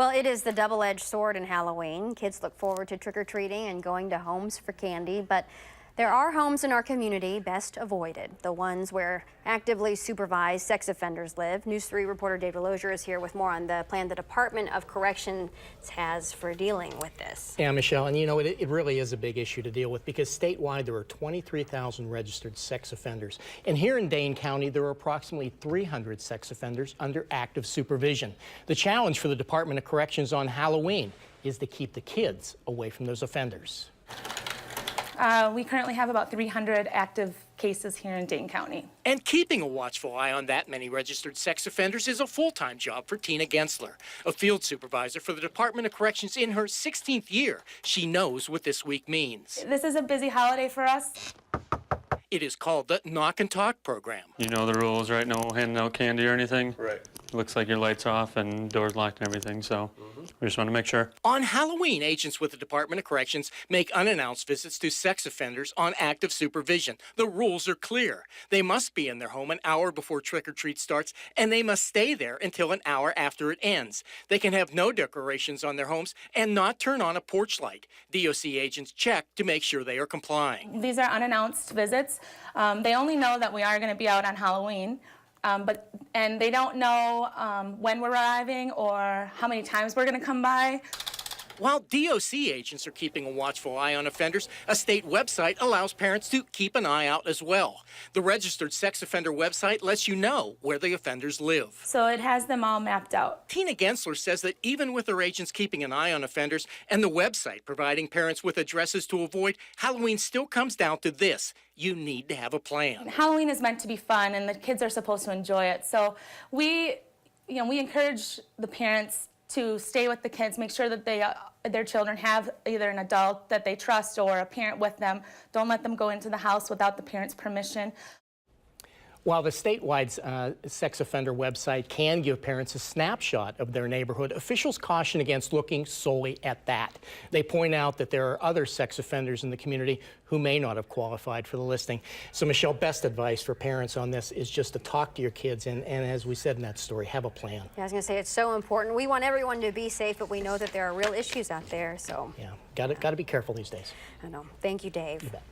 Well, it is the double-edged sword in Halloween. Kids look forward to trick-or-treating and going to homes for candy, but there are homes in our community best avoided, the ones where actively supervised sex offenders live. News 3 reporter Dave DeLozier is here with more on the plan the Department of Corrections has for dealing with this. Yeah, Michelle, and you know, it really is a big issue to deal with because statewide there are 23,000 registered sex offenders. And here in Dane County, there are approximately 300 sex offenders under active supervision. The challenge for the Department of Corrections on Halloween is to keep the kids away from those offenders. We currently have about 300 active cases here in Dane County. And keeping a watchful eye on that many registered sex offenders is a full-time job for Tina Gensler, a field supervisor for the Department of Corrections in her 16th year. She knows what this week means. This is a busy holiday for us. It is called the Knock and Talk program. You know the rules, right? No handing out candy or anything? Right. Looks like your light's off and door's locked and everything, so we just want to make sure. On Halloween, agents with the Department of Corrections make unannounced visits to sex offenders on active supervision. The rules are clear. They must be in their home an hour before trick-or-treat starts, and they must stay there until an hour after it ends. They can have no decorations on their homes and not turn on a porch light. DOC agents check to make sure they are complying. These are unannounced visits. They only know that we are going to be out on Halloween. And they don't know when we're arriving or how many times we're going to come by. While DOC agents are keeping a watchful eye on offenders, a state website allows parents to keep an eye out as well. The registered sex offender website lets you know where the offenders live. So it has them all mapped out. Tina Gensler says that even with her agents keeping an eye on offenders and the website providing parents with addresses to avoid, Halloween still comes down to this. You need to have a plan. Halloween is meant to be fun and the kids are supposed to enjoy it. So we encourage the parents to stay with the kids, make sure that their children have either an adult that they trust or a parent with them. Don't let them go into the house without the parent's permission. While the statewide sex offender website can give parents a snapshot of their neighborhood, officials caution against looking solely at that. They point out that there are other sex offenders in the community who may not have qualified for the listing. So, Michelle, best advice for parents on this is just to talk to your kids and as we said in that story, have a plan. Yeah, I was going to say it's so important. We want everyone to be safe, but we know that there are real issues out there. So yeah, got to be careful these days. I know. Thank you, Dave. You bet.